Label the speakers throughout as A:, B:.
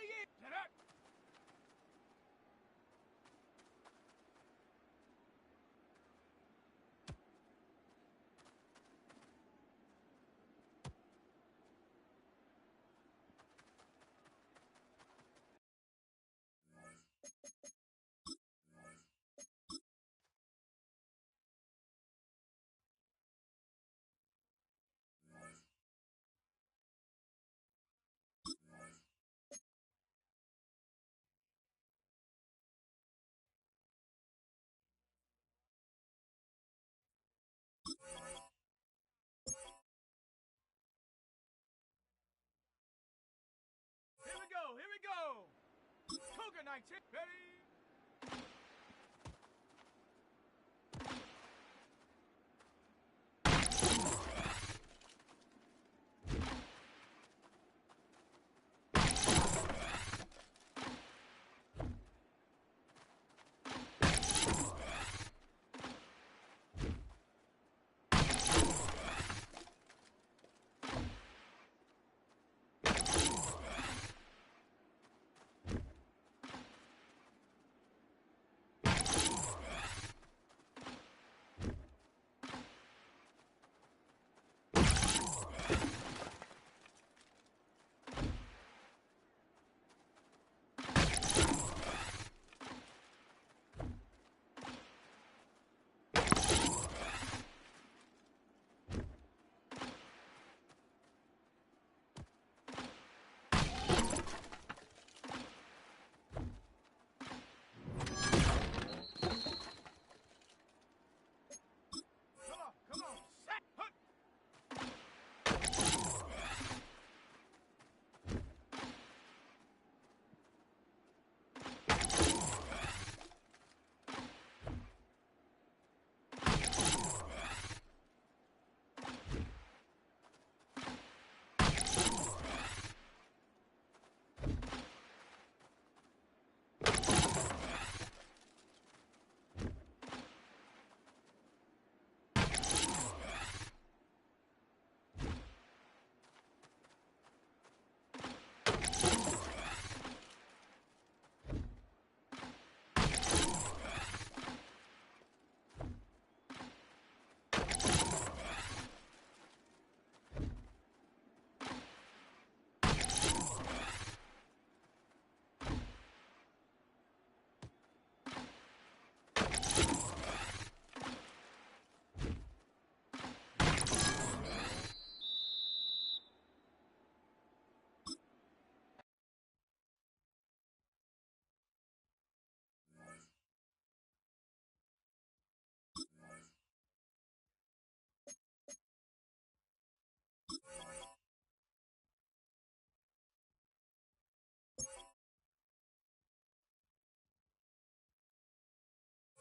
A: in! Set up! Here we go! Cougar 19, ready?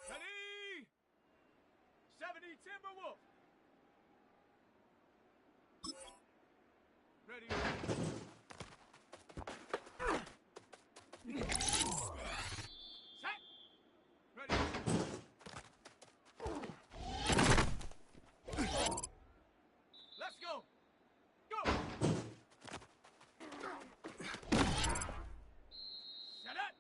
A: Ready? 70 Timberwolf! Ready? Set! Ready? Let's go! Go! Set it!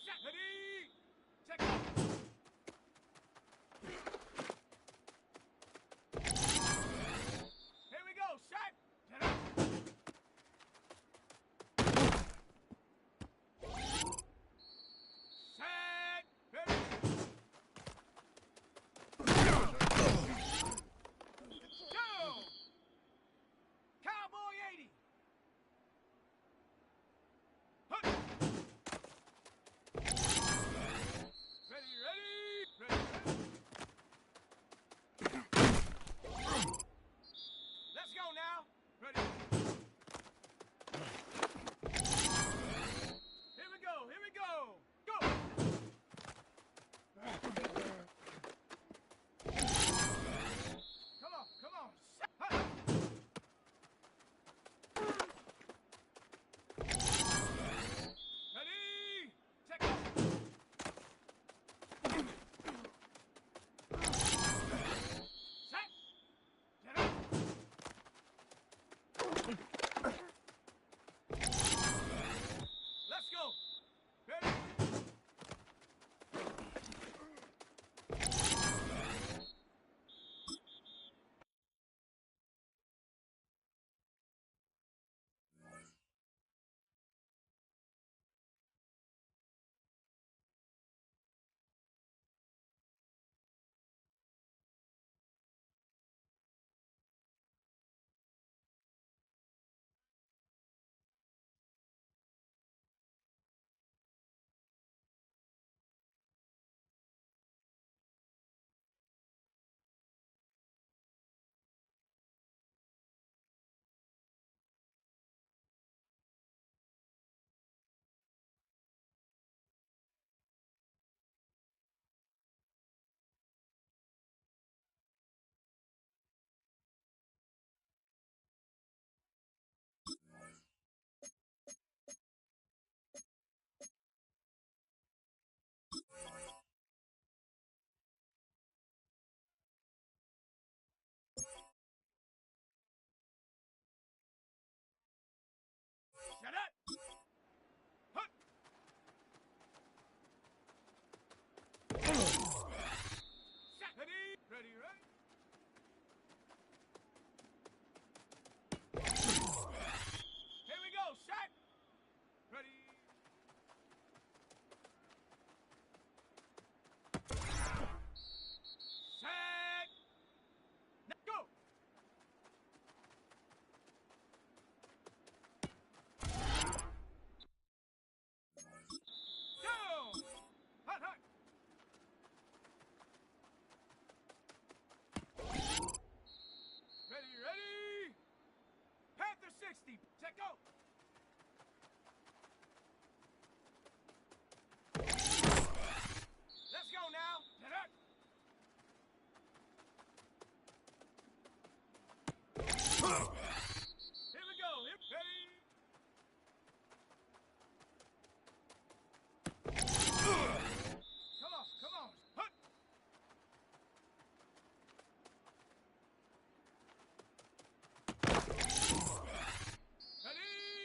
A: Set! Ready? Check out! 60. Set, go. Let's go now. Set up. Here we go. Here, ready. Come on, come on. Hup. Ready.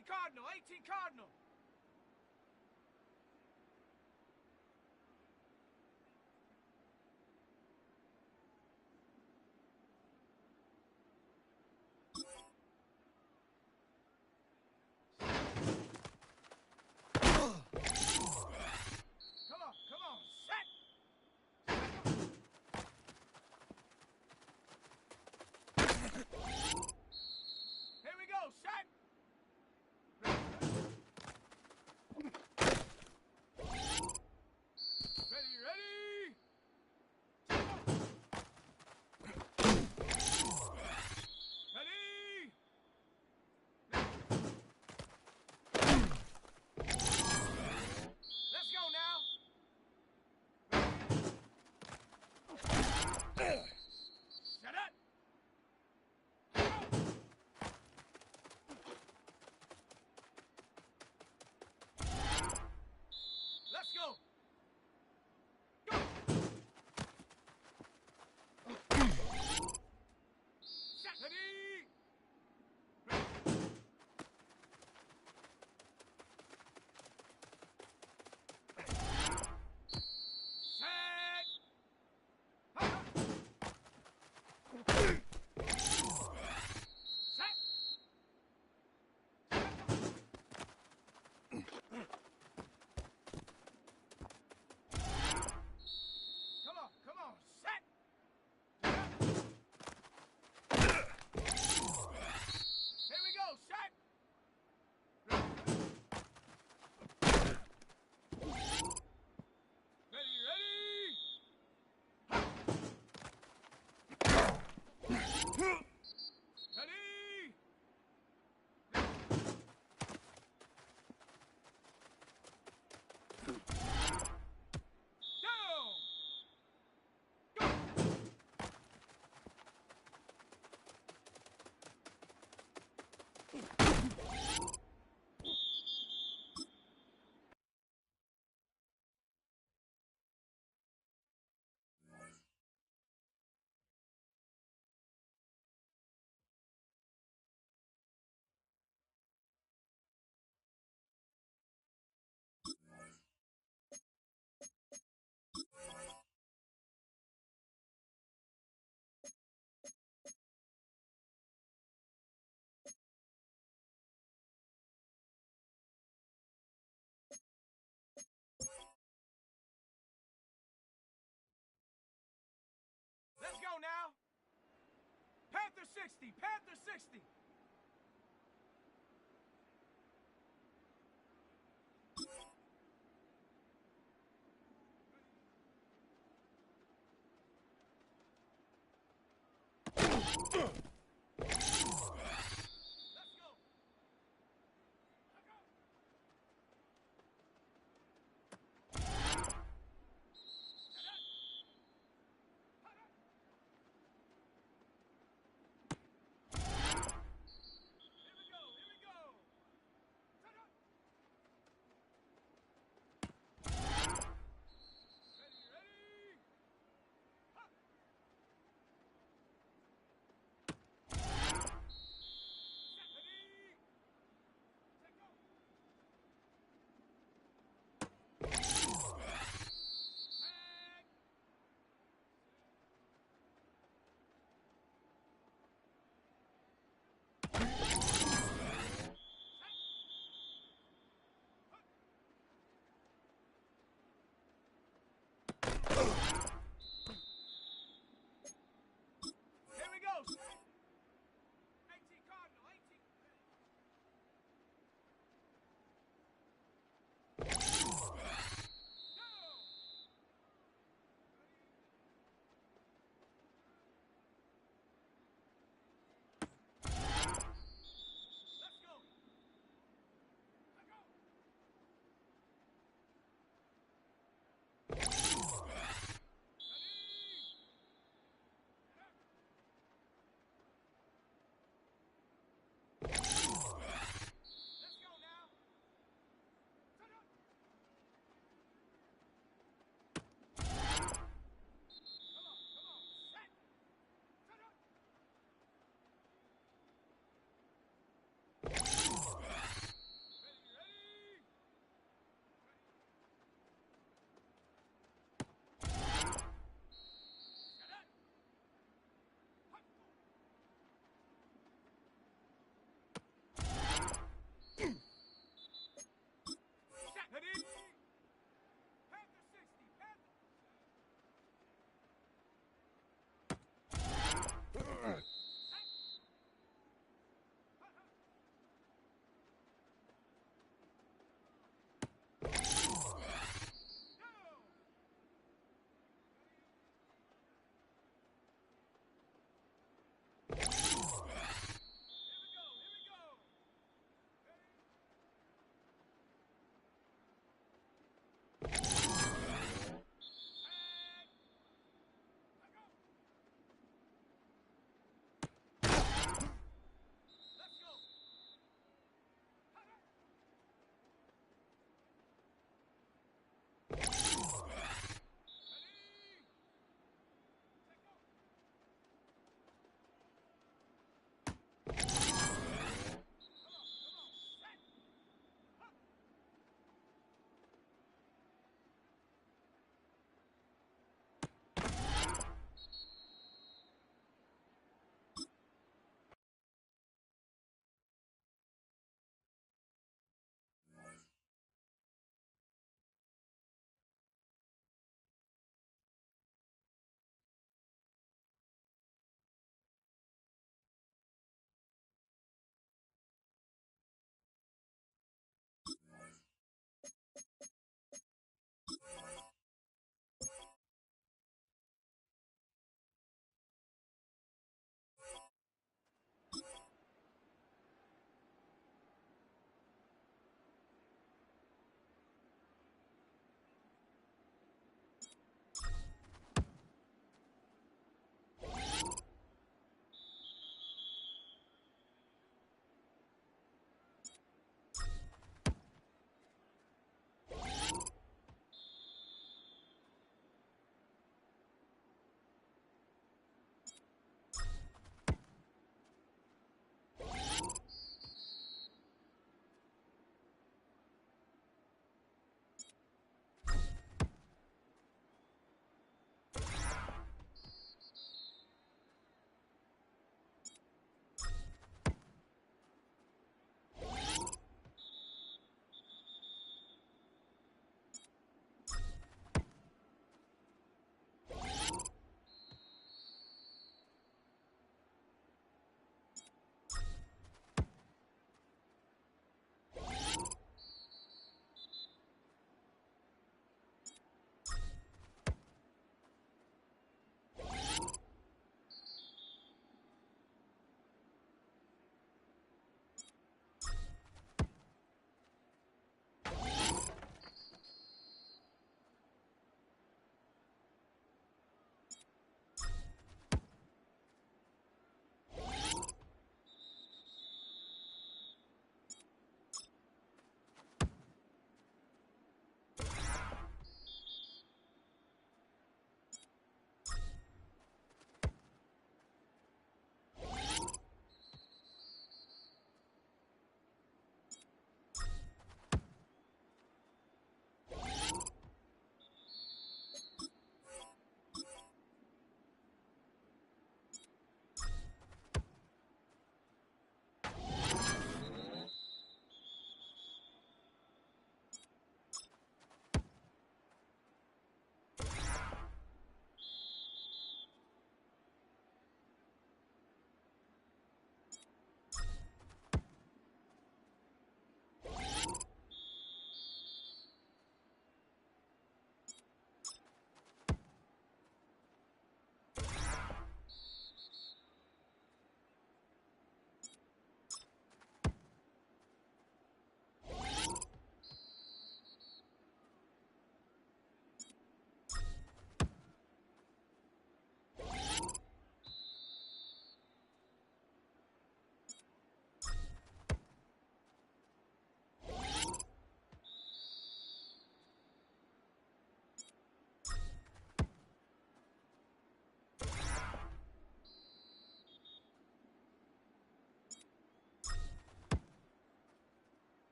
A: 18 Cardinal, 18 Cardinal. Come on, set. Here we go, set. Ready, ready. Ready. Let's go now. Set up. Let's go. Go. Set. Ready. Set. Set. Come on, set. Here we go, set. Ready, ready. Ready. Down. Go. Let's go now. Panther 60, Panther 60. Let's go.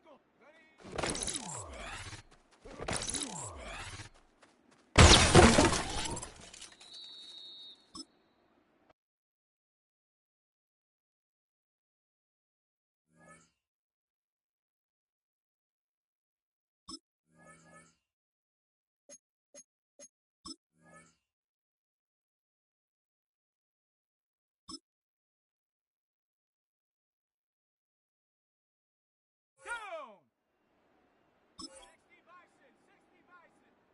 A: Eagle. Ready? Down! 60 Bison, 60 Bison.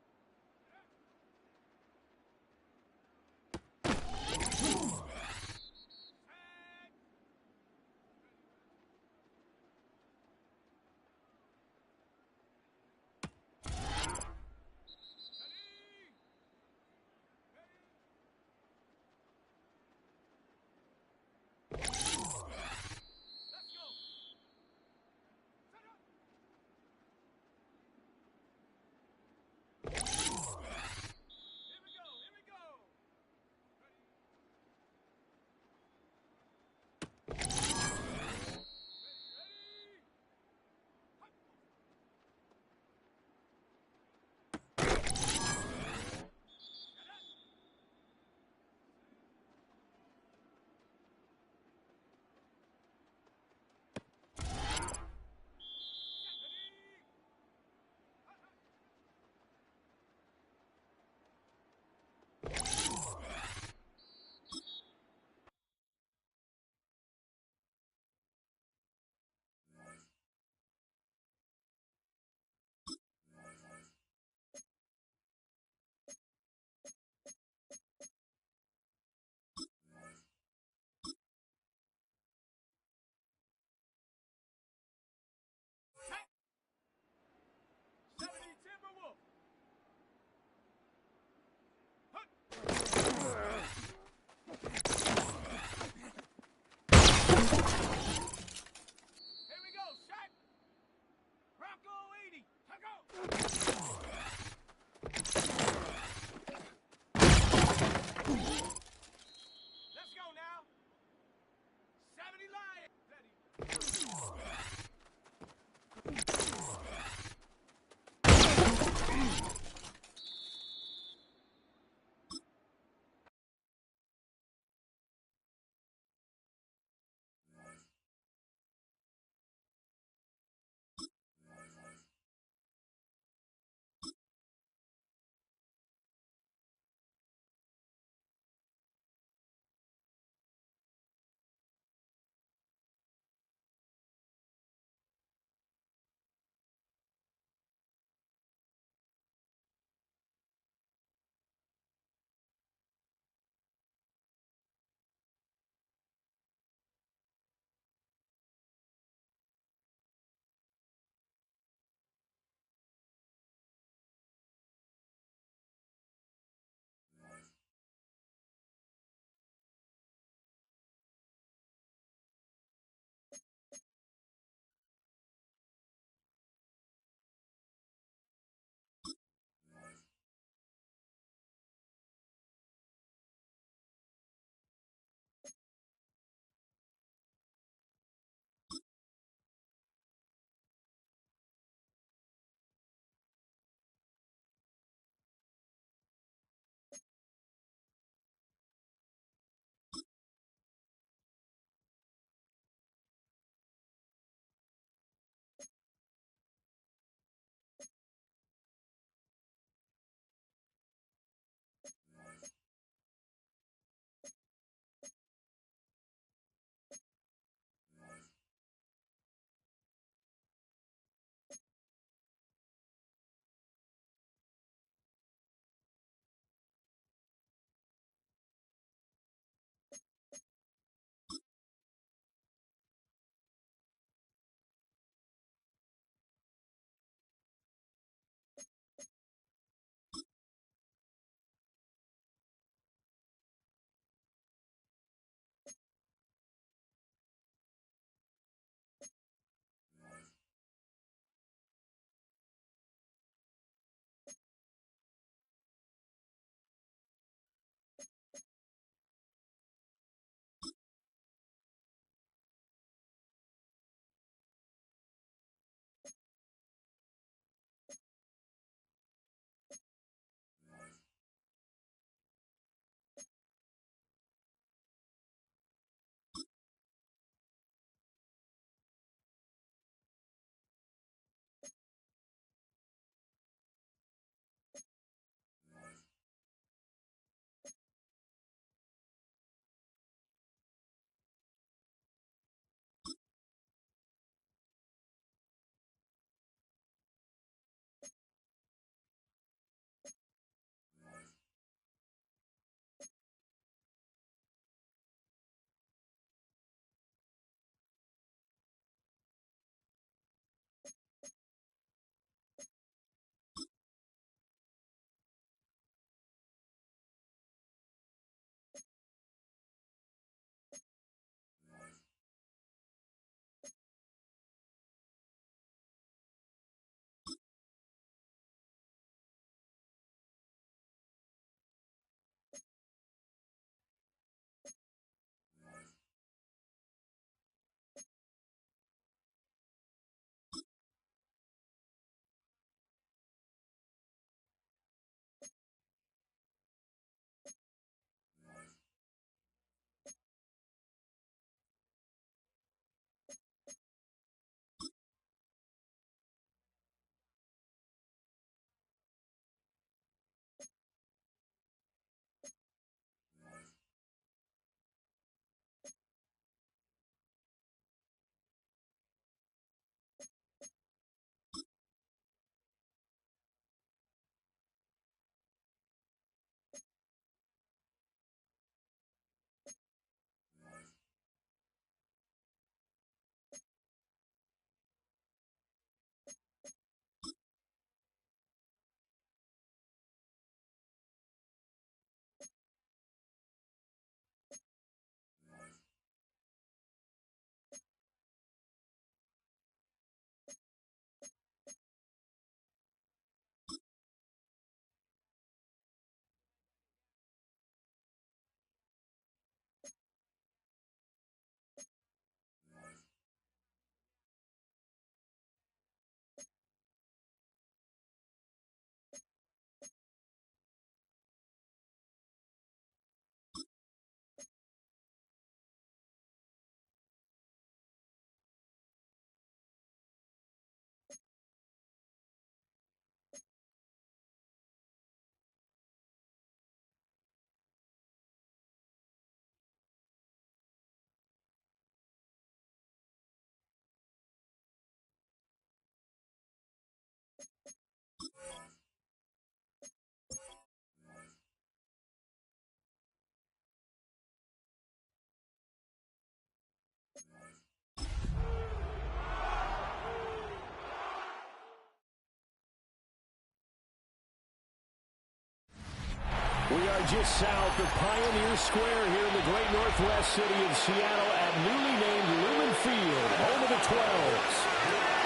B: are just south of Pioneer Square here in the great northwest city of Seattle at newly named Lumen Field, home of the 12s.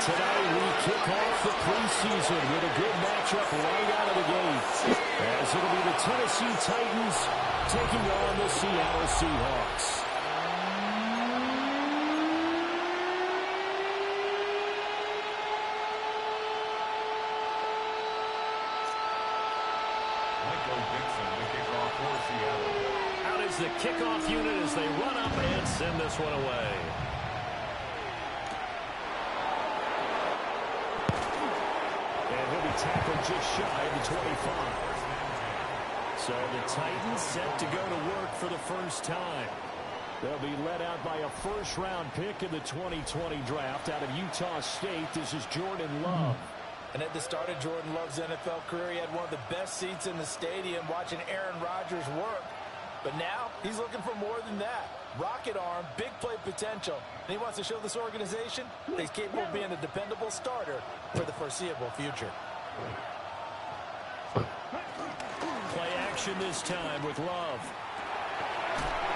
B: Tonight we kick off the preseason with a good matchup right out of the gate, as it'll be the Tennessee Titans taking on the Seattle Seahawks. The kickoff unit as they run up and send this one away. And he'll be tackled just shy of the 25. So the Titans set to go to work for the first time. They'll be led out by a first-round pick in the 2020 draft out of Utah State. This is Jordan Love.
C: And at the start of Jordan Love's NFL career, he had one of the best seats in the stadium watching Aaron Rodgers work. But now, he's looking for more than that. Rocket arm, big play potential. And he wants to show this organization that he's capable of being a dependable starter for the foreseeable future.
B: Play action this time with Love.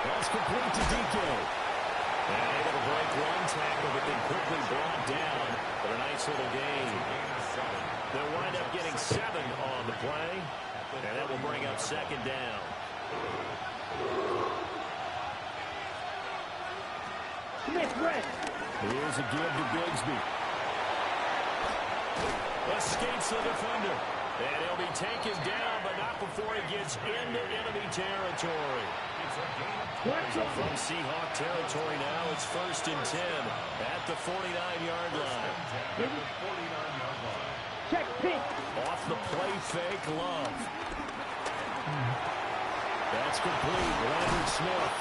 B: That's complete to DK. And able to break one tackle, but then quickly brought down for a nice little gain. They'll wind up getting 7 on the play, and that will bring up second down. Here's a give to Bigsby. Escapes the defender. And he'll be taken down, but not before he gets into enemy territory. From Seahawk territory now, it's 1st and 10 at the 49-yard line.
D: Check pick.
B: Off the play fake, Love. That's complete. Leonard Smith.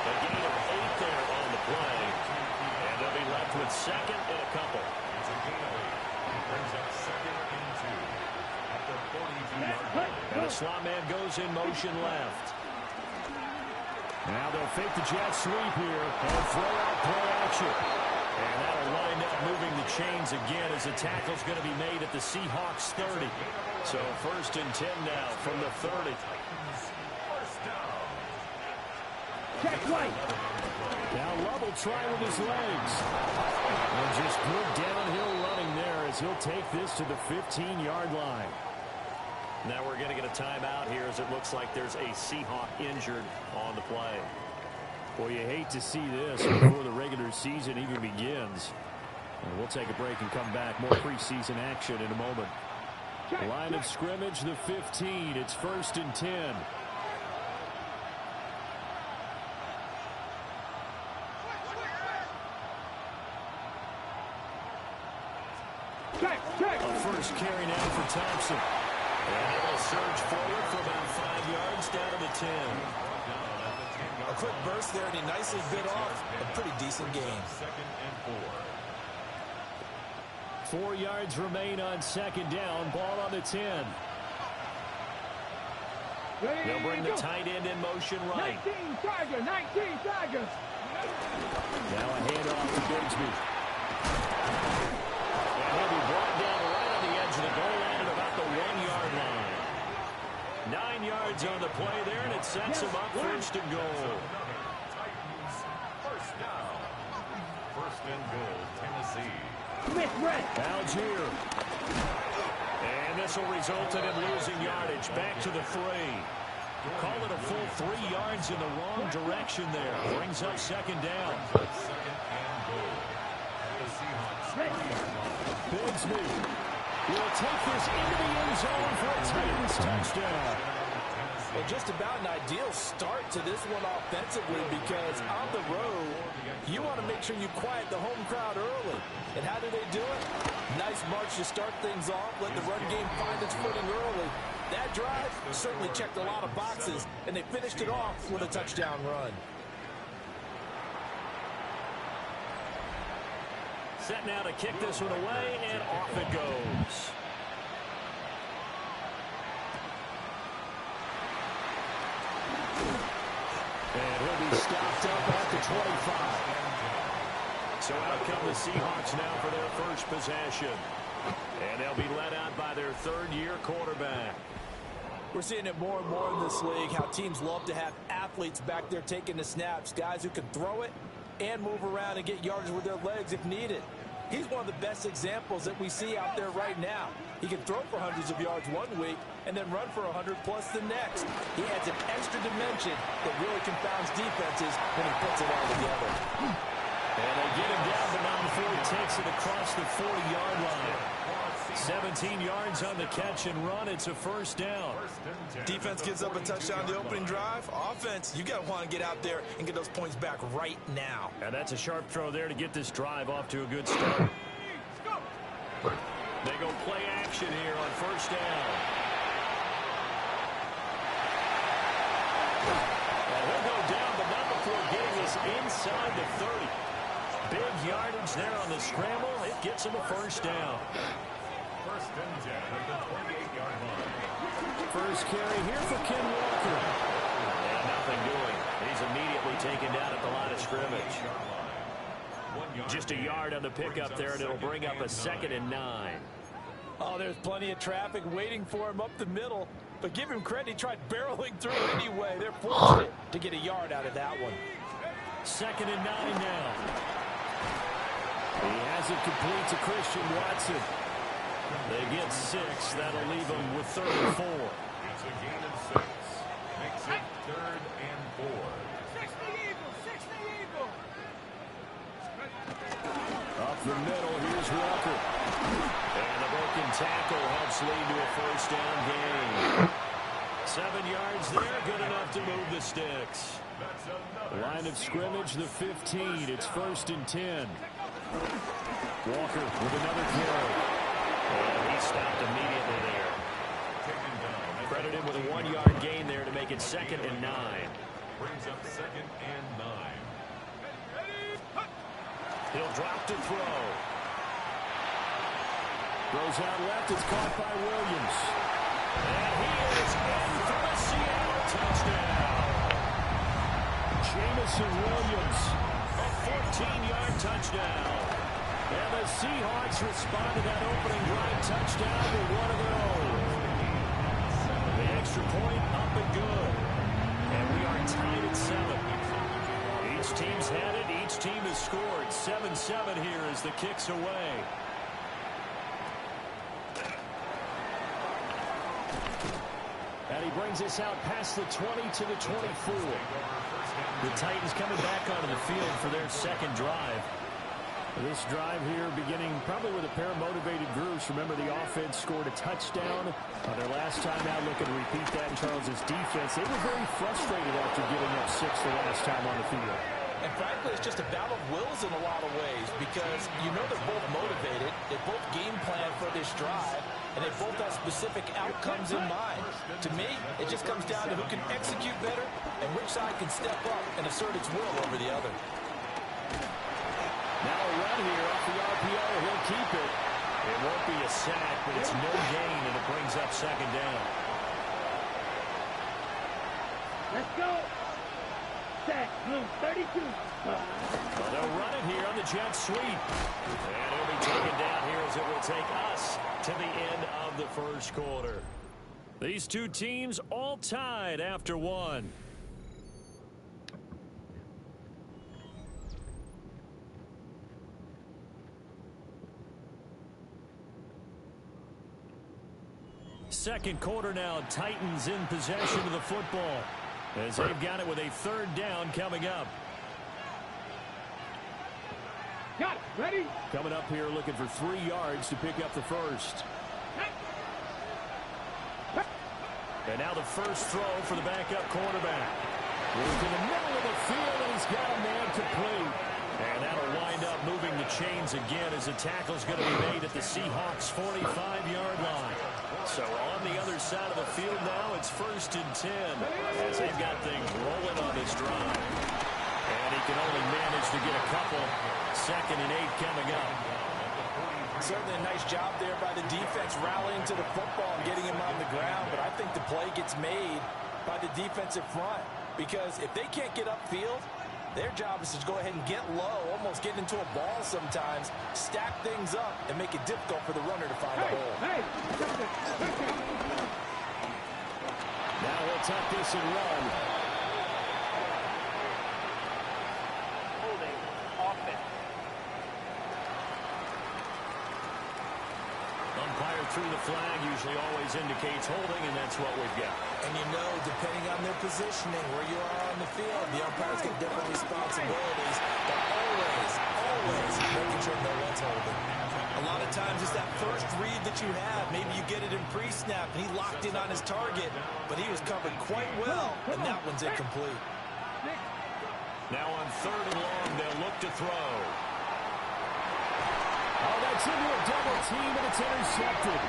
B: A gain of 8 there on the play. And they'll be left with second and a couple.
E: It's a gain of 8. Brings up 2nd and 2 at the 42-yard line.
B: And the slot man goes in motion left. Now they'll fake the jet sweep here and throw out play action. And that'll wind up moving the chains again as the tackle's going to be made at the Seahawks 30. So 1st and 10 now from the 30.
D: Check right.
B: Now Love will try with his legs. And just good downhill running there as he'll take this to the 15-yard line. Now we're going to get a timeout here as it looks like there's a Seahawk injured on the play. Well, you hate to see this before the regular season even begins. And we'll take a break and come back. More preseason action in a moment. Line of scrimmage, the 15. It's 1st and 10. A first carry now for Thompson. And he'll surge forward for about 5 yards down to the 10.
C: A quick burst there, and he nicely bit off a pretty decent gain.
E: 2nd and 4.
B: 4 yards remain on 2nd down. Ball on the 10. They'll bring the tight end in motion right.
D: 19 Tigers.
B: Now a handoff to Bigsby. And he'll be brought down right on the edge of the goal line at about the 1-yard line. 9 yards on the play there, and it sets him up 1st and goal.
E: Titans, 1st down. 1st and goal, Tennessee.
B: Algier. And this will result in him losing yardage. Back to the 3. Call it a full 3 yards in the wrong direction there. Brings up 2nd down.
E: 2nd and goal. The Seahawks.
B: Bigsby will take this into the end zone for a Titans touchdown.
C: Well, just about an ideal start to this one offensively, because on the road, you want to make sure you quiet the home crowd early. And how do they do it? Nice march to start things off. Let the run game find its footing early. That drive certainly checked a lot of boxes, and they finished it off with a touchdown run.
B: Set now to kick this one away, and off it goes. And he'll be stopped up at the 25. So out come the Seahawks now for their first possession. And they'll be led out by their 3rd-year quarterback.
C: We're seeing it more and more in this league, how teams love to have athletes back there taking the snaps, guys who can throw it and move around and get yardage with their legs if needed. He's one of the best examples that we see out there right now. He can throw for hundreds of yards one week and then run for 100 plus the next. He adds an extra dimension that really confounds defenses when he puts it all together.
B: And they get him down, but not before he takes it across the 40-yard line. 17 yards on the catch and run. It's a first down.
C: Defense gives up a touchdown the opening drive. Offense, you got to want to get out there and get those points back right now.
B: And that's a sharp throw there to get this drive off to a good start. They go play action here on first down. And he'll go down, but not before getting this inside the 30. Big yardage there on the scramble. It gets him a first down.
E: First and 10 at the 28-yard line.
B: First carry here for Ken Walker. And nothing doing. He's immediately taken down at the line of scrimmage. Just a yard on the pickup there, and it'll bring up a 2nd and 9.
C: Oh, there's plenty of traffic waiting for him up the middle. But give him credit, he tried barreling through anyway. They're fortunate to get a yard out of that one.
B: 2nd and 9 now. He has it complete to Christian Watson. They get 6. That'll leave them with 34.
E: It's a gain of 6. Makes it 3rd and 4.
A: 60 Eagles, 60 Eagles.
B: Up the middle, here's Walker. And the broken tackle helps lead to a first down gain. 7 yards there, good enough to move the sticks. Line of scrimmage, the 15. It's 1st and 10. Walker with another carry. And he stopped immediately there. Credit him with a 1-yard gain there to make it 2nd and 9.
E: Brings up 2nd and 9.
B: He'll drop to throw. Throws out left. It's caught by Williams. And he is in for a Seattle touchdown. Jamison Williams, a 14-yard touchdown. And the Seahawks respond to that opening drive touchdown with one of their own. The extra point up and good. And we are tied at 7. Each team's had it. Each team has scored. 7-7 here as the kick's away. And he brings us out past the 20 to the 24. The Titans coming back onto the field for their second drive. This drive here beginning probably with a pair of motivated groups. Remember, the offense scored a touchdown on their last time out. Looking to repeat that in Charles's defense. They were very frustrated after giving up 6 the last time on the field.
C: And frankly, it's just a battle of wills in a lot of ways because you know they're both motivated. They both game plan for this drive, and they both have specific outcomes in mind. To me, it just comes down to who can execute better and which side can step up and assert its will over the other.
B: Now a run here off the RPO. He'll keep it. It won't be a sack, but it's no gain, and it brings up 2nd down.
D: Let's go. Set. Blue 32.
B: Well, they'll run it here on the jet sweep. And it'll be taken down here as it will take us to the end of the first quarter. These two teams all tied after 1. Second quarter now, Titans in possession of the football as they've got it with a 3rd down coming up.
D: Got it. Ready?
B: Coming up here looking for 3 yards to pick up the first. And now the first throw for the backup quarterback. Moves to the middle of the field, and he's got a man complete. And that'll wind up moving the chains again as the tackle's going to be made at the Seahawks' 45-yard line. So on the other side of the field now, it's 1st and 10 as they've got things rolling on this drive. And he can only manage to get a couple. 2nd and 8 coming up.
C: Certainly a nice job there by the defense rallying to the football and getting him on the ground, but I think the play gets made by the defensive front because if they can't get upfield, their job is to go ahead and get low, almost get into a ball sometimes, stack things up, and make it difficult for the runner to find a hole.
B: Now he'll tuck this and run.
A: Holding offense.
B: Umpire through the flag usually always indicates holding, and that's what we've got.
C: And you know, depending on their positioning, where you are on the field, the umpires get different responsibilities, but always making sure no one's holding. A lot of times it's that first read that you have. Maybe you get it in pre-snap, and he locked in on his target, but he was covered quite well, and that one's incomplete.
B: Now on 3rd and long, they'll look to throw. Oh, that's into a double team, and it's intercepted.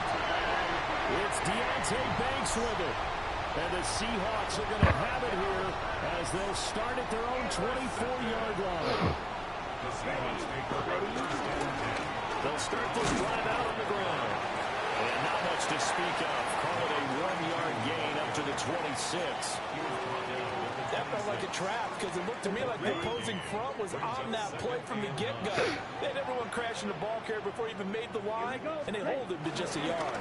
B: It's Deontay Banks with it. And the Seahawks are going to have it here as they'll start at their own 24-yard line.
E: The Seahawks make the first stand.
B: They'll start this drive out on the ground. And not much to speak of. Call it a 1-yard gain up to the 26.
C: That felt like a trap because it looked to me like the opposing front was on that play from the get-go. They had everyone crashing the ball carrier before he even made the line, and they hold him to just a yard.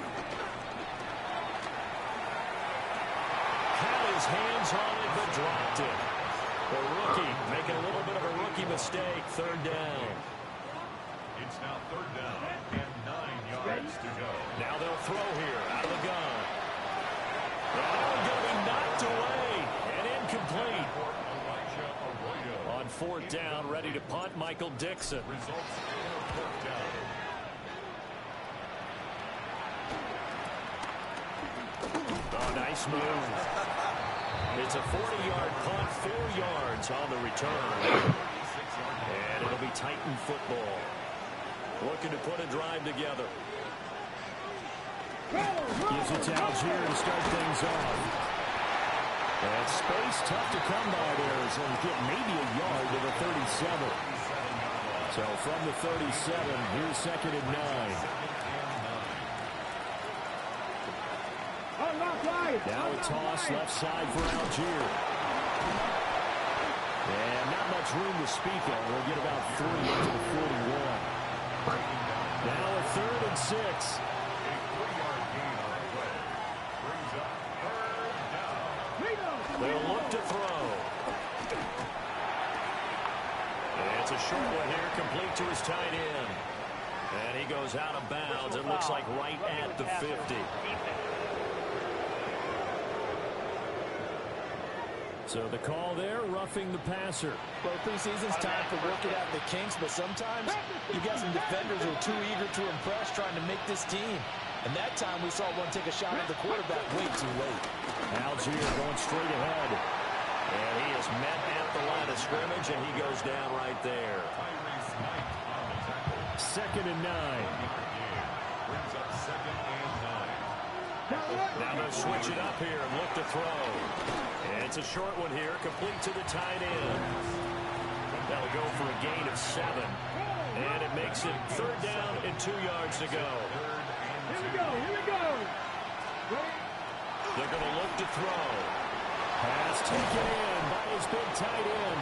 B: Had his hands on it, but dropped it. The rookie making a little bit of a rookie mistake. 3rd down.
E: It's now 3rd down and 9 yards to go.
B: Now they'll throw here out of the gun. And going to be knocked away and incomplete. On 4th down, ready to punt, Michael Dixon.
E: Results in a 4th down.
B: Oh, nice move. It's a 40-yard punt, 4 yards on the return. And it'll be Titan football. Looking to put a drive together. Gives it to Algier to start things off. And space tough to come by there as they'll get maybe a yard to the 37. So from the 37, here's 2nd and 9. Now a toss left side for Algier. And not much room to speak of. We'll get about 3 into the 41. Now a 3rd and 6.
E: A 3-yard gain on the play. Brings up 3rd down.
B: They'll look to throw. And it's a short one here, complete to his tight end. And he goes out of bounds. It looks like right at the 50. So the call there, roughing the passer.
C: Well, preseason's time for working out the kinks, but sometimes you got some defenders who are too eager to impress trying to make this team. And that time we saw one take a shot at the quarterback way too late.
B: Algier going straight ahead. And he is met at the line of scrimmage, and he goes down right there. 2nd and 9.
E: Brings up 2nd and 9.
B: Now they'll switch it up here and look to throw. And it's a short one here, complete to the tight end. That'll go for a gain of 7. And it makes it 3rd down and 2 yards to go.
A: Here we go.
B: They're going to look to throw. Pass taken in by his big tight end.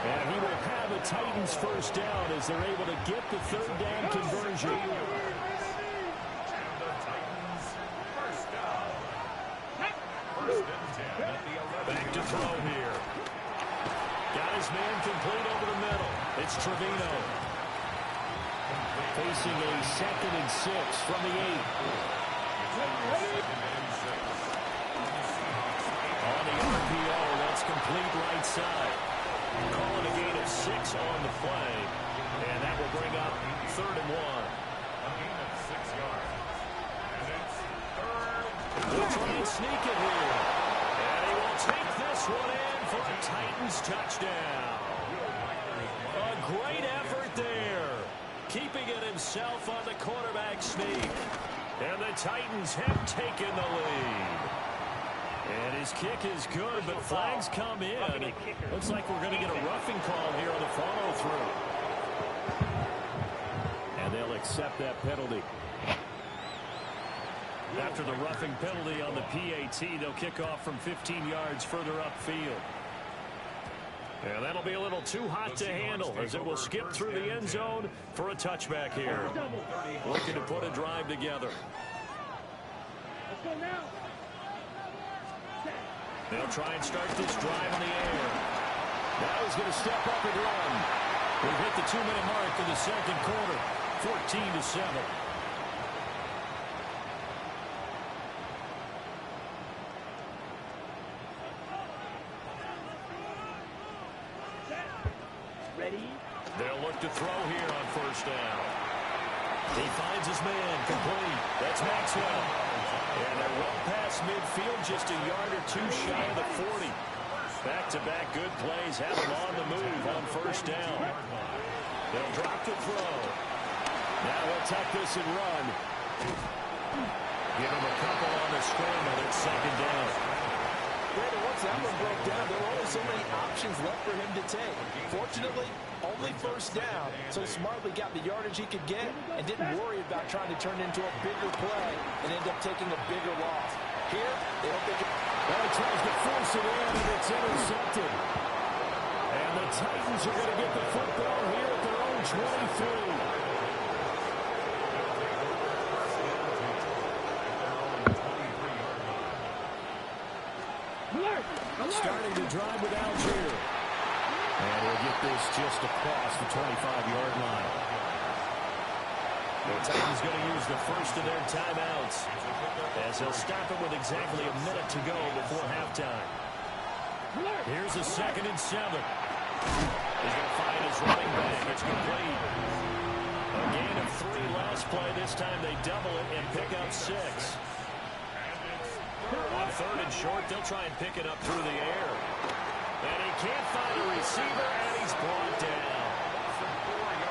B: And he will have a Titans 1st down as they're able to get the 3rd down conversion. Back to throw here. Got his man complete over the middle. It's Trevino. Facing a 2nd and 6 from the 8. On the RPO, that's complete right side. Calling a gain of 6 on the play. And that will bring up 3rd and 1.
E: A gain of 6 yards. And it's 3rd.
B: We'll try and sneak it here. And he will take this one in for a Titans touchdown. A great effort there. Keeping it himself on the quarterback sneak. And the Titans have taken the lead. And his kick is good, but flags come in. Looks like we're going to get a roughing call here on the follow-through. And they'll accept that penalty. After the roughing penalty on the PAT, they'll kick off from 15 yards further upfield. And that'll be a little too hot to handle as it will skip through the end zone for a touchback here. Looking to put a drive together.
A: Let's go now. Set.
B: They'll try and start this drive in the air. Now he's going to step up and run. We've hit the 2-minute mark in the second quarter. 14-7.
D: Ready?
B: They'll look to throw here on first down. He finds his man, complete. That's Maxwell. And they're well past midfield, just a yard or two shy of the 40. Back-to-back good plays have him on the move on first down. They'll drop the throw. Now he'll tuck this and run. Give him a couple on the scramble at second down.
C: Brandon, once that one broke down, there were only so many options left for him to take. Fortunately, only first down, so smartly got the yardage he could get and didn't worry about trying to turn it into a bigger play and end up taking a bigger loss. Here, they hope they can...
B: Well, he tries to force it in, and it's intercepted. And the Titans are going to get the football here at their own 23. Starting to drive with Algier. And he'll get this just across the 25-yard line. The Titans going to use the first of their timeouts as they'll stop it with exactly a minute to go before halftime. Here's a 2nd and 7. He's going to find his running back. It's complete. A gain of 3 last play. This time they double it and pick up 6. On 3rd and short, they'll try and pick it up through the air. And he can't find a receiver, and he's brought down.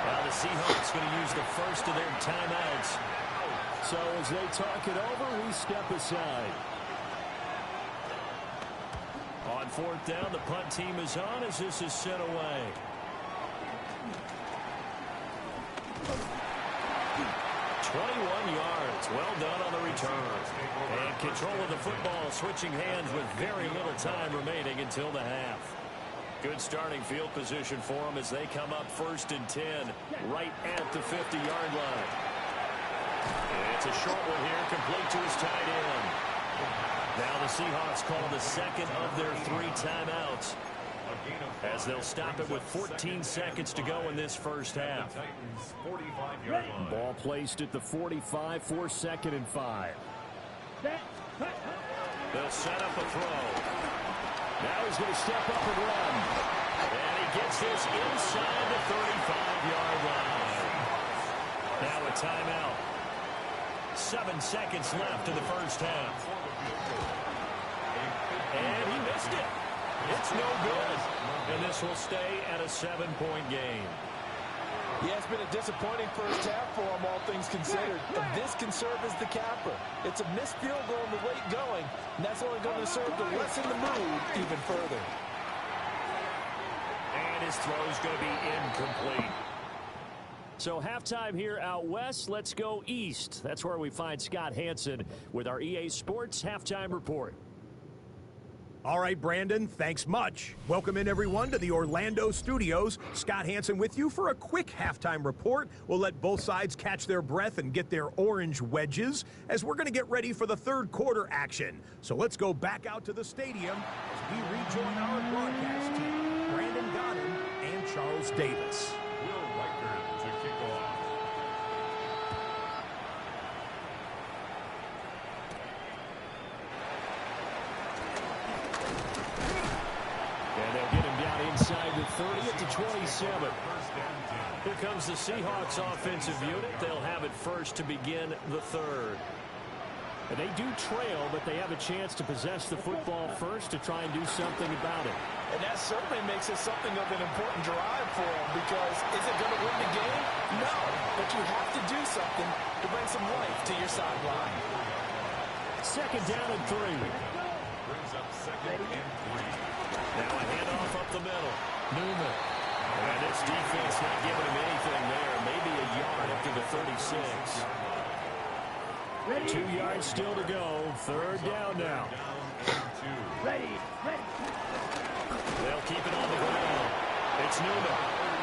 B: Now the Seahawks going to use the first of their timeouts. So as they talk it over, we step aside. On 4th down, the punt team is on as this is sent away. 21 yards. Well done on the return. And control of the football switching hands with very little time remaining until the half. Good starting field position for them as they come up 1st and 10 right at the 50-yard line. It's a short one here, complete to his tight end. Now the Seahawks call the 2nd of their 3 timeouts as they'll stop it with 14 seconds to go in this first half. Ball placed at the 45 for 2nd and 5. They'll set up a throw. Now he's going to step up and run. And he gets this inside the 35-yard line. Now a timeout. 7 seconds left in the first half. And he missed it. It's no good. And this will stay at a 7-point game.
C: Yeah, it's been a disappointing first half for him, all things considered. And this can serve as the capper. It's a missed field goal in the late going, and that's only going to serve to lessen the mood even further.
B: And his throw is going to be incomplete. So halftime here out west. Let's go east. That's where we find Scott Hansen with our EA Sports Halftime Report.
F: All right, Brandon, thanks much. Welcome in, everyone, to the Orlando studios. Scott Hansen with you for a quick halftime report. We'll let both sides catch their breath and get their orange wedges as we're going to get ready for the 3rd quarter action. So let's go back out to the stadium as we rejoin our broadcast team, Brandon Godden and Charles Davis.
E: Will Riker to kick off.
B: And they'll get him down inside the 30 at the 27. Here comes the Seahawks offensive unit. They'll have it first to begin the 3rd. And they do trail, but they have a chance to possess the football first to try and do something about it.
C: And that certainly makes it something of an important drive for them, because is it going to win the game? No, but you have to do something to bring some life to your sideline.
B: 2nd down and 3.
E: Brings up 2nd and 3.
B: Now a handoff up the middle. Newman. And this defense not giving him anything there. Maybe a yard up to the 36. 2 yards still to go. 3rd down now.
D: Ready.
B: They'll keep it on the ground. It's Newman.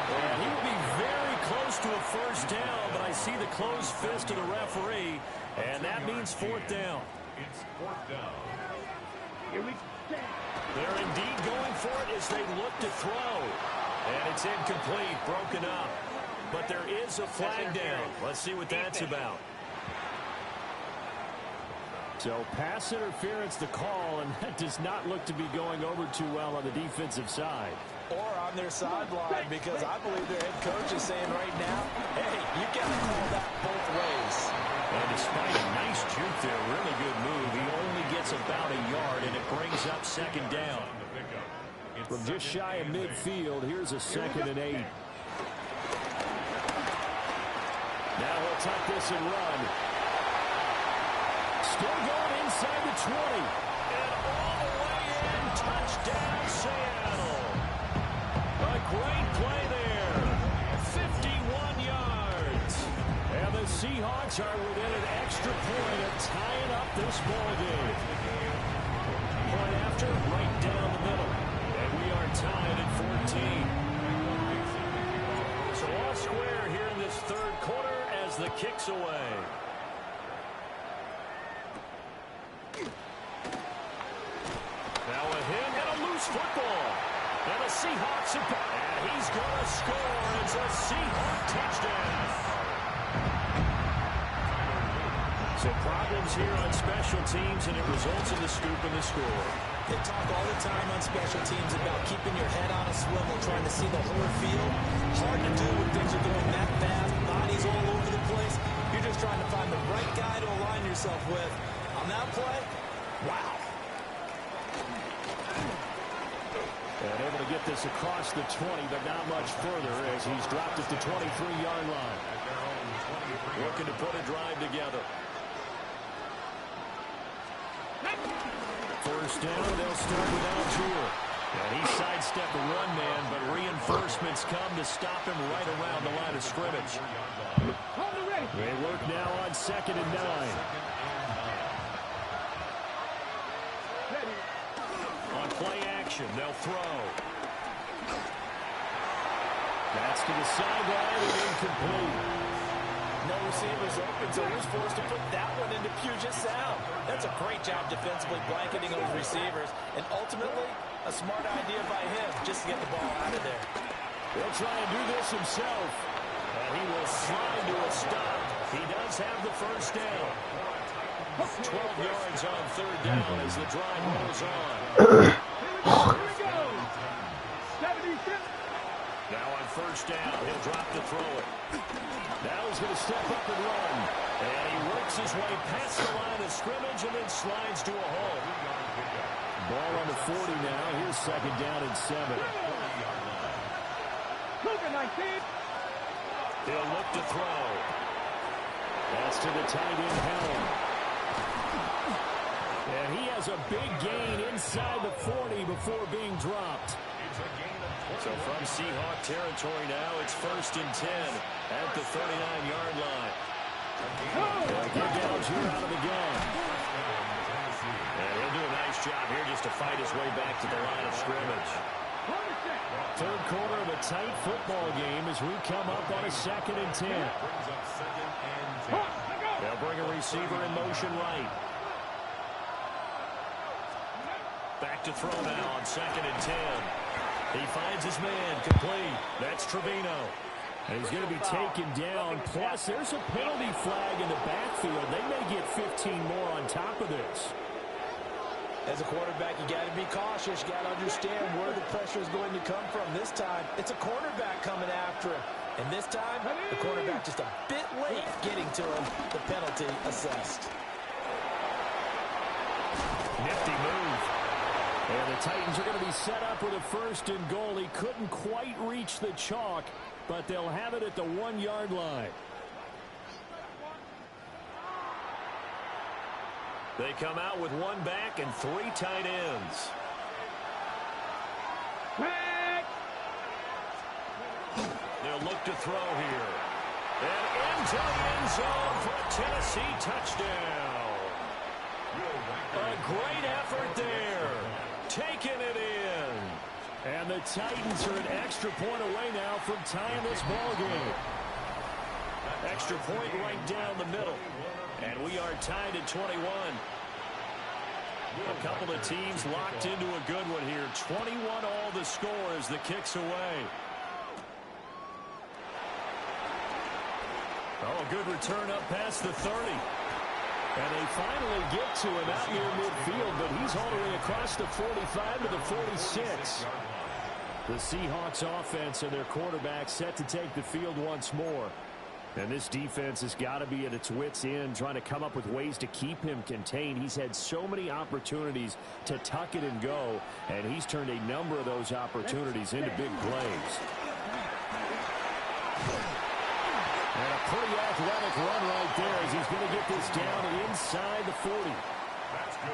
B: And he will be very close to a first down, but I see the closed fist of the referee, and that means 4th down.
E: It's 4th down.
D: Here we
B: They're indeed going for it as they look to throw. And it's incomplete, broken up. But there is a flag down. Let's see what that's about. So pass interference the call, and that does not look to be going over too well on the defensive side.
C: Or on their sideline, because I believe their head coach is saying right now, hey, you got to call that both ways.
B: And despite a nice juke there, really good move, he only gets about a yard, and it brings up second down. From just shy of midfield, here's a 2nd and 8. Now he'll tuck this and run. Still going inside the 20. And all the way in, touchdown Seattle. A great play there. 51 yards. And the Seahawks are within an extra point of tying up this ball game. Point after, right down the middle. And we are tied at 14. So all square here in this third quarter as the kick's away. Now a hit and a loose football. And the Seahawks, and he's going to score. It's a Seahawk touchdown. So problems here on special teams, and it results in the scoop and the score.
C: They talk all the time on special teams about keeping your head on a swivel, trying to see the whole field. Hard to do when things are going that fast, bodies all over the place. You're just trying to find the right guy to align yourself with. On that play, wow.
B: And able to get this across the 20, but not much further as he's dropped at the 23-yard line. Looking to put a drive together. First down, they'll start with Algier. And he sidestepped a run man, but reinforcements come to stop him right around the line of scrimmage. They work now on 2nd and 9. On play action, they'll throw. That's to the sideline and incomplete.
C: No receivers open, so he's forced to put that one into Puget Sound. That's a great job defensively blanketing those receivers, and ultimately a smart idea by him just to get the ball out of there.
B: He'll try and do this himself, and he will slide to a stop. He does have the first down. 12 yards on 3rd down as the drive rolls on. Now on 1st down, he'll drop to throw it. Now he's going to step up and run. And he works his way past the line of scrimmage and then slides to a hole. Ball on the 40 now. Here's 2nd down and 7. He'll look to throw. That's to the tight end, Helm. And he has a big gain inside the 40 before being dropped. So from Seahawk territory now, it's 1st and 10 at the 39-yard line. They'll get Algier out of the gun. And he'll do a nice job here just to fight his way back to the line of scrimmage. Third quarter of a tight football game as we come up on a 2nd and 10. They'll bring a receiver in motion right. Back to throw now on 2nd and 10. He finds his man, complete. That's Trevino. And he's going to be taken down. Plus, there's a penalty flag in the backfield. They may get 15 more on top of this.
C: As a quarterback, you got to be cautious. You got to understand where the pressure is going to come from. This time, it's a cornerback coming after him. And this time, the quarterback just a bit late getting to him. The penalty assessed.
B: Nifty move. And the Titans are going to be set up with a 1st and goal. He couldn't quite reach the chalk, but they'll have it at the 1-yard line. They come out with 1 back and 3 tight ends. They'll look to throw here. And into the end zone for a Tennessee touchdown. A great effort there. Taking it in. And the Titans are an extra point away now from tying this ball game. Extra point right down the middle. And we are tied at 21. A couple of teams locked into a good one here. 21 all the score as the kick's away. Oh, a good return up past the 30. And they finally get to him out near midfield, but he's all the way across the 45 to the 46. The Seahawks offense and their quarterback set to take the field once more. And this defense has got to be at its wits' end, trying to come up with ways to keep him contained. He's had so many opportunities to tuck it and go, and he's turned a number of those opportunities into big plays. And a pretty athletic run right there as he's going to get this down inside the 40.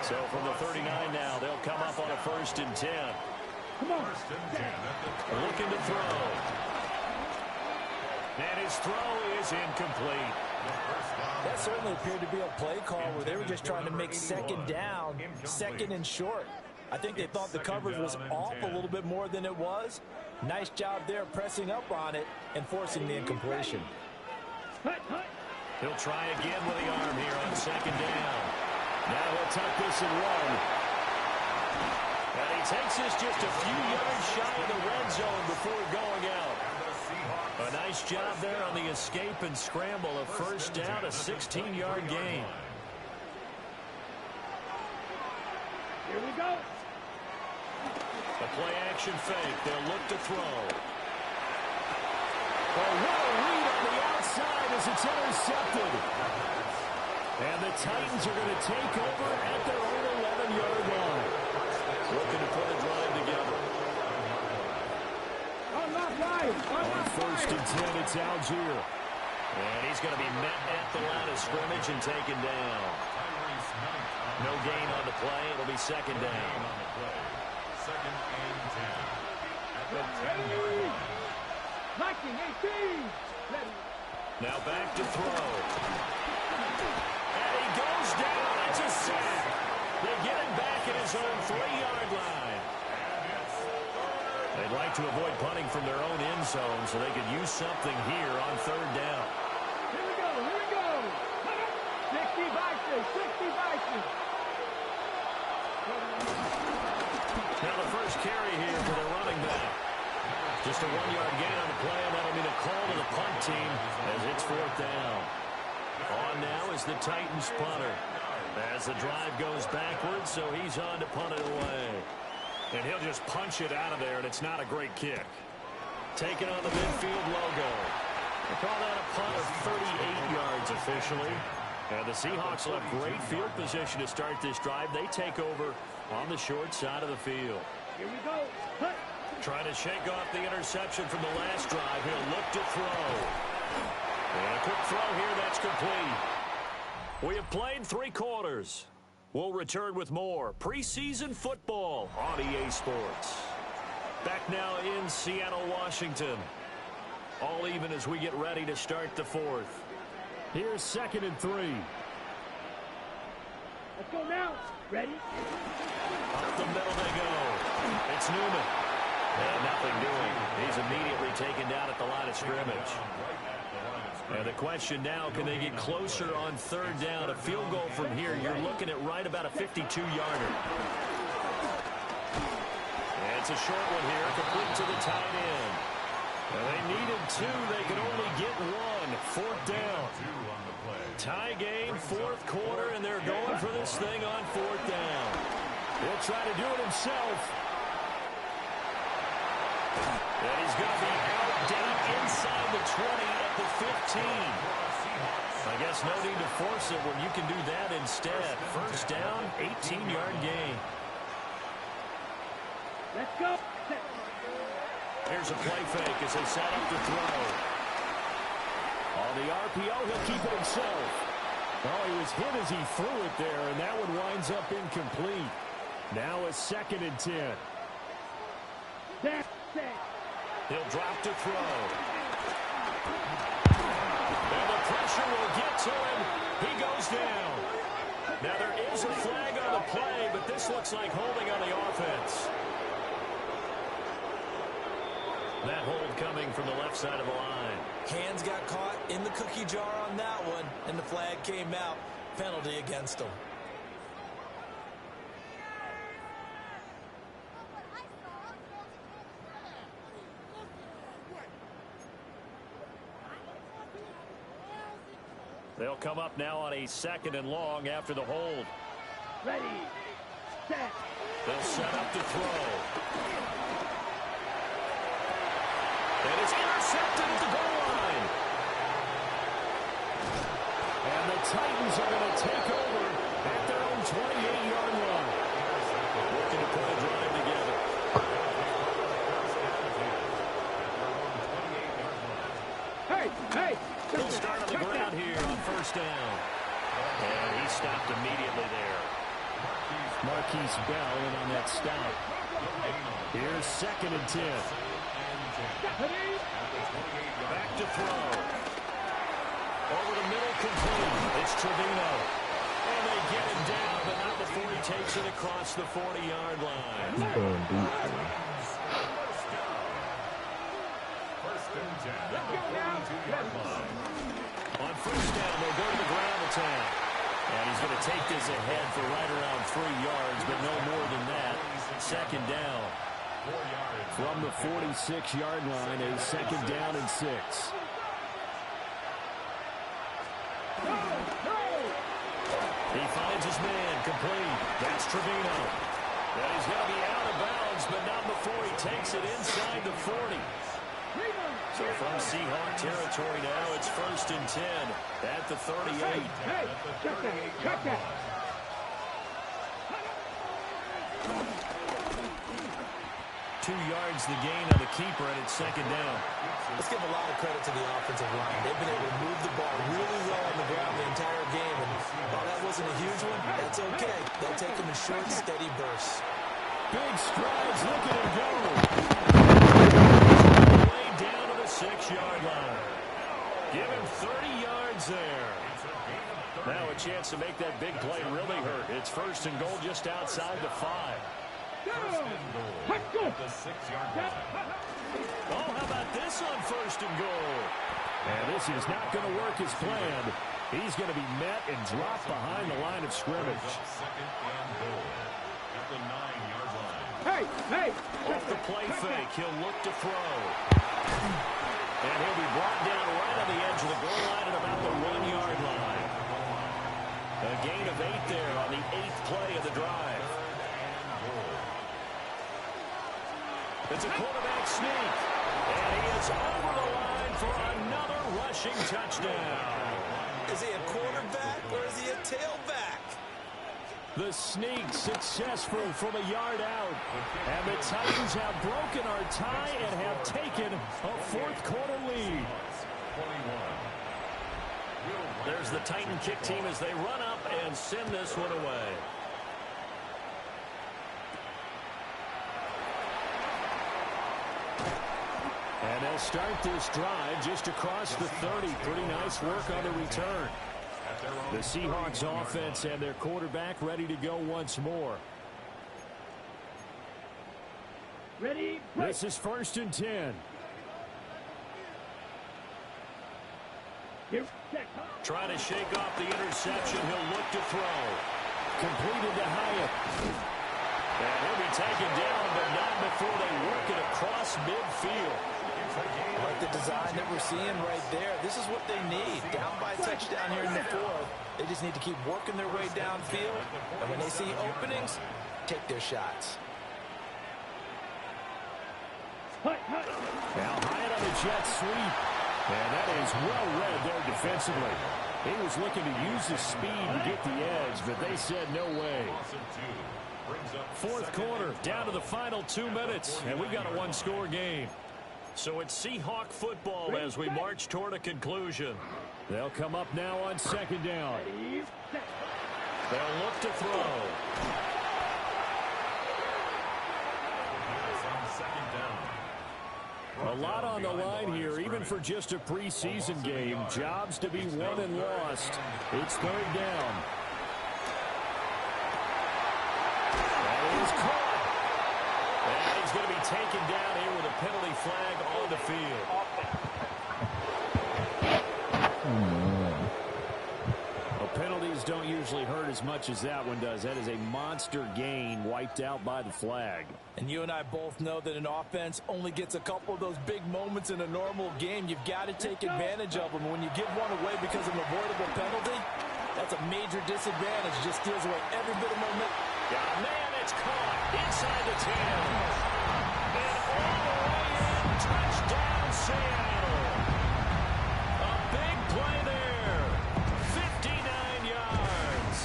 B: So from the 39 now, they'll come up on a 1st and 10.
A: Come on.
B: Looking to throw. And his throw is incomplete.
C: That certainly appeared to be a play call where they were just trying to make second down, second and short. I think they thought the coverage was off a little bit more than it was. Nice job there pressing up on it and forcing the incompletion.
B: He'll try again with the arm here on 2nd down. Now he'll tuck this and run. And he takes this just a few yards shy of the red zone before going out. A nice job there on the escape and scramble. A 1st down, a 16-yard gain.
A: Here we go.
B: A play-action fake. They'll look to throw. Oh, what a read on the outside as it's intercepted. And the Titans are going to take over at their own 11-yard line. Looking to put a drive together.
A: I'm not right.
B: On 1st and 10, it's Algier. And he's going to be met at the line of scrimmage and taken down. No gain on the play. It'll be 2nd down.
E: 2nd and 10. At the 10-yard line.
A: 19-18.
B: Now back to throw. And he goes down. It's a sack. They get him back at his own 3-yard line. They'd like to avoid punting from their own end zone so they could use something here on 3rd down.
A: Here we go. Here we go. 60 Vikings. 60 Vikings.
B: Now the first carry here for the running back. Just a 1-yard gain on the play, and that'll mean a call to the punt team as it's 4th down. On now is the Titans punter. As the drive goes backwards, so he's on to punt it away. And he'll just punch it out of there, and it's not a great kick. Taking on the midfield logo. They call that a punt of 38 yards officially. And the Seahawks will have great field position to start this drive. They take over on the short side of the field.
A: Here we go. Hut.
B: Trying to shake off the interception from the last drive. He'll look to throw. And a quick throw here, that's complete. We have played 3 quarters. We'll return with more preseason football on EA Sports. Back now in Seattle, Washington. All even as we get ready to start the 4th. Here's 2nd and 3.
A: Let's go now. Ready?
B: Up the middle they go. It's Newman. And nothing doing. He's immediately taken down at the line of scrimmage. And the question now, can they get closer on 3rd down? A field goal from here, you're looking at right about a 52-yarder. And it's a short one here, complete to the tight end. And they needed 2. They could only get 1. 4th down. Tie game, 4th quarter, and they're going for this thing on 4th down. He'll try to do it himself. And he's going to be out down inside the 20 at the 15. I guess no need to force it when you can do that instead. 1st down, 18-yard gain.
A: Let's go.
B: Here's a play fake as they set up to throw. On the RPO, he'll keep it himself. Oh, he was hit as he threw it there, and that one winds up incomplete. Now a 2nd and 10. He'll drop to throw. And the pressure will get to him. He goes down. Now there is a flag on the play, but this looks like holding on the offense. That hold coming from the left side of the line.
C: Hands got caught in the cookie jar on that one, and the flag came out. Penalty against him.
B: They'll come up now on a 2nd and long after the hold.
D: Ready. Set.
B: They'll set up to throw. And it's intercepted at the goal line. And the Titans are going to take over at their own 28-yard line. Looking to put a drive together.
A: Hey!
B: He'll start on the ground here on 1st down. And he stopped immediately there. Marquise Bell in on that stop. Here's 2nd and 10. Back to throw. Over the middle, complete. It's Trevino. And they get him down, but not before he takes it across the 40-yard line. On 1st down, they'll go to the ground attack. And he's going to take this ahead for right around 3 yards, but no more than that. 2nd down. From the 46-yard line, a 2nd down and 6. He finds his man, complete. That's Trevino. And he's going to be out of bounds, but not before he takes it inside the 40. So from Seahawk territory now, it's 1st and 10 at the 38.
A: Hey, check that.
B: 2 yards the gain on the keeper, and it's 2nd down.
C: Let's give a lot of credit to the offensive line. They've been able to move the ball really well on the ground the entire game. And while that wasn't a huge one, that's okay. They'll take them in short, steady bursts.
B: Big strides, look at him go. Way down to the 6-yard line. Give him 30 yards there. Now a chance to make that big play really hurt. It's 1st and goal just outside the 5.
A: Let's go.
E: The 6-yard line.
B: Oh, how about this on 1st and goal? And this is not going to work as planned. He's going to be met and dropped behind the line of scrimmage.
E: 2nd and goal at the 9-yard line.
A: Hey!
B: Off the play fake, he'll look to throw. And he'll be brought down right on the edge of the goal line at about the 1-yard line. A gain of 8 there on the 8th play of the drive. It's a quarterback sneak. And he is over the line for another rushing touchdown.
C: Is he a quarterback or is he a tailback?
B: The sneak successful from a yard out. And the Titans have broken our tie and have taken a 4th quarter lead. There's the Titan kick team as they run up and send this one away. And they'll start this drive just across the 30. Pretty nice work on the return. The Seahawks offense and their quarterback ready to go once more.
A: Ready?
B: This is 1st and 10. Trying to shake off the interception. He'll look to throw. Completed to Hyatt. And he'll be taken down, but not before they work it across midfield.
C: Like the design that we're seeing right there. This is what they need. Down by a touchdown here in the 4th. They just need to keep working their way downfield. And when they see openings, take their shots.
B: Now Hyatt on the jet sweep. And that is well read there defensively. He was looking to use his speed to get the edge, but they said no way. 4th quarter, down to the final 2 minutes, and we've got a 1-score game. So it's Seahawk football as we march toward a conclusion. They'll come up now on 2nd down. They'll look to throw. A lot on the line here, even for just a preseason game. Jobs to be won and lost. It's 3rd down. That is caught. And he's going to be taken down here with a penalty flag on the field. A penalty's don't usually hurt as much as that one does. That is a monster gain wiped out by the flag.
C: And you and I both know that an offense only gets a couple of those big moments in a normal game. You've got to take advantage of them. When you give one away because of an avoidable penalty, that's a major disadvantage. Just steals away every bit of momentum.
B: Yeah, man, it's caught inside the 10. And all the way in, touchdown Seattle. A big play there. 59 yards.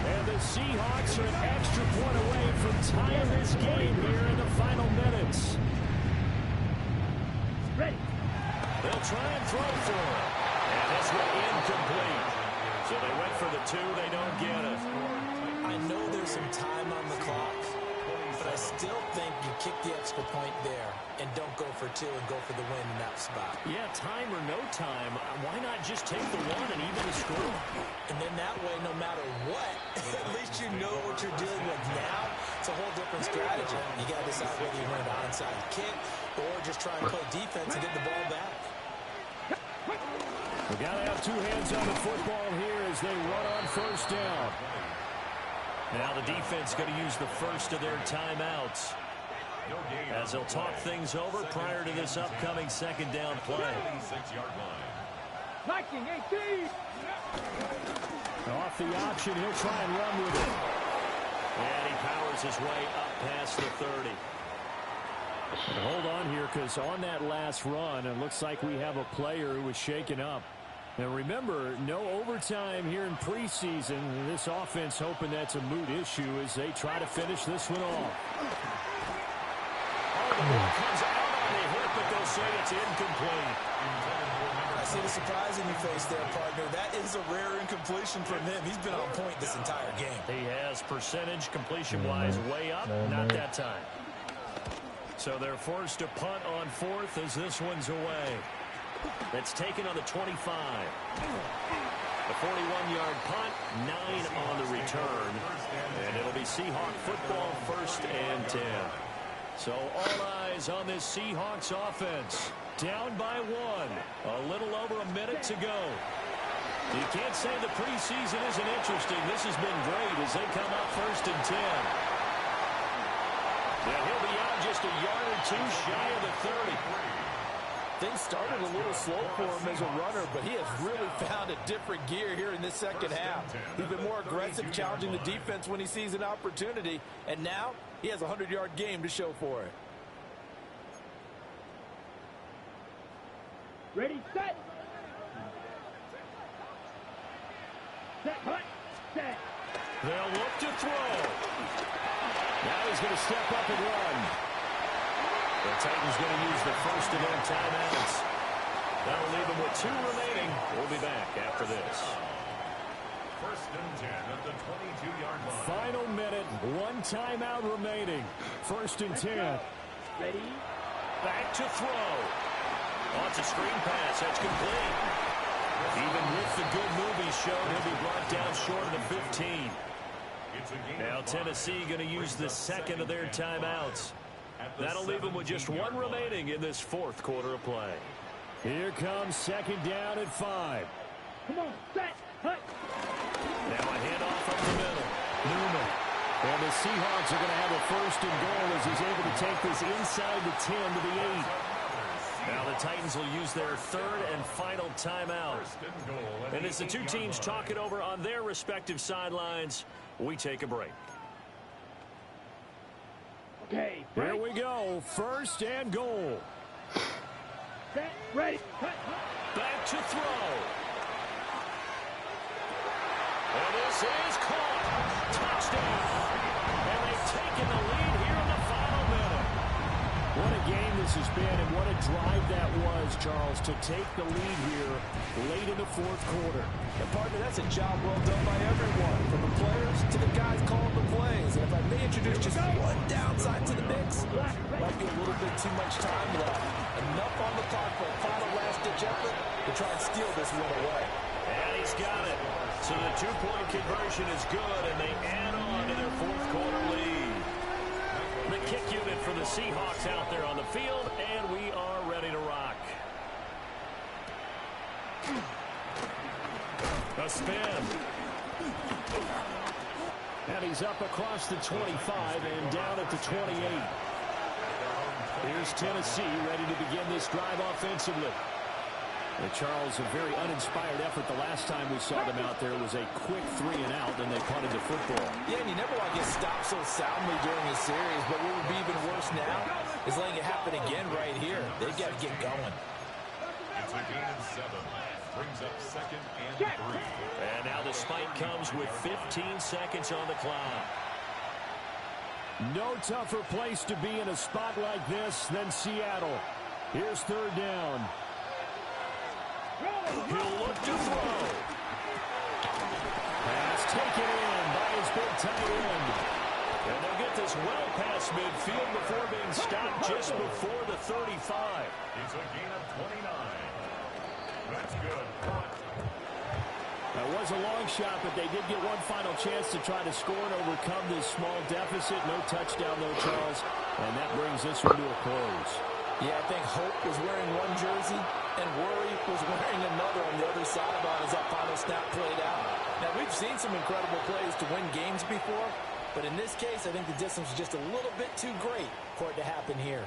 B: And the Seahawks are an extra point away from tying this game here in the final minutes.
D: Ready.
B: They'll try and throw for it. And this one incomplete. So they went for the 2. They don't get it.
C: I know there's some time on the clock, but I still think you kick the extra point there and don't go for 2 and go for the win in that spot.
B: Yeah, time or no time, why not just take the 1 and even the score?
C: And then that way, no matter what, at least you know what you're dealing with now. It's a whole different strategy. You got to decide whether you want an onside kick or just try and play defense and get the ball back.
B: We got to have 2 hands on the football here as they run on first down. Now the defense going to use the first of their timeouts as they'll talk things over prior to this upcoming second down play.
A: Viking 18.
B: Off the option, he'll try and run with it. And he powers his way up past the 30. But hold on here, because on that last run, it looks like we have a player who was shaken up. Now remember, no overtime here in preseason. This offense hoping that's a moot issue as they try to finish this one off. Oh, the ball comes out on the hit, but they'll say it's incomplete.
C: I see the surprise in your face there, partner. That is a rare incompletion from him. He's been on point this entire game.
B: He has percentage completion-wise way up, not that time. So they're forced to punt on 4th as this one's away. That's taken on the 25. The 41-yard punt, 9 on the return. And it'll be Seahawk football, 1st and 10. So all eyes on this Seahawks offense. Down by 1. A little over a minute to go. You can't say the preseason isn't interesting. This has been great as they come up 1st and 10. Yeah, he'll be out just a yard or 2 shy of the 30.
C: Things started a little slow for him as a runner, but he has really found a different gear here in this second half. He's been more aggressive, challenging the defense when he sees an opportunity, and now he has a 100-yard game to show for it.
D: Ready, set. Set, hunt, set.
B: They'll look to throw. Now he's going to step up and run. The Titans going to use the first of their timeouts. That'll leave them with 2 remaining. We'll be back after this.
E: 1st and 10 at the 22-yard line.
B: Final minute, 1 timeout remaining. 1st and 10.
D: Ready.
B: Back to throw. Oh, it's a screen pass. That's complete. Even with the good move he showed, he'll be brought down short of the 15. Now Tennessee going to use the second of their timeouts. That'll leave them with just 1 remaining in this 4th quarter of play. Here comes 2nd down at 5.
D: Come on, set, hunt.
B: Now a handoff up the middle. Newman. And the Seahawks are going to have a 1st and goal as he's able to take this inside the 10 to the 8. Now the Titans will use their 3rd and final timeout. And as the 2 teams talk it over on their respective sidelines, we take a break.
D: Okay,
B: Here we go. 1st and goal.
D: set, ready, cut.
B: Back to throw. And this is caught. Touchdown. And they've taken the lead here in the final minute. What a game this has been, and what a drive that was, Charles, to take the lead here late in the 4th quarter.
C: And partner, that's a job well done by everyone, from the players to the guys calling the plays. And if I may introduce just one downside to the mix, might be a little bit too much time left. Enough on the clock for a final last-ditch effort to try and steal this one away.
B: And he's got it. So the 2-point conversion is good, and they add on to their 4th quarter lead. The kick unit for the Seahawks out there on the field, and we are ready to rock. A spin. And he's up across the 25 and down at the 28. Here's Tennessee ready to begin this drive offensively. And Charles, a very uninspired effort the last time we saw them out there was a quick 3 and out, and they punted the football.
C: Yeah, and you never want to get stopped so soundly during a series, but what would be even worse now is letting it happen again right here. They've got to get going.
E: It's a gain of 7. Brings up 2nd and 3.
B: And now the spike comes with 15 seconds on the clock. No tougher place to be in a spot like this than Seattle. Here's 3rd down. He'll look to throw. Pass taken in by his big tight end. And they'll get this well past midfield before being stopped just before the 35.
E: It's a gain of 29. That's good.
B: That was a long shot, but they did get one final chance to try to score and overcome this small deficit. No touchdown, though, Charles. And that brings this one to a close.
C: Yeah, I think Hope was wearing one jersey and Worry was wearing another on the other sideline as that final snap played out. Now, we've seen some incredible plays to win games before, but in this case, I think the distance was just a little bit too great for it to happen here.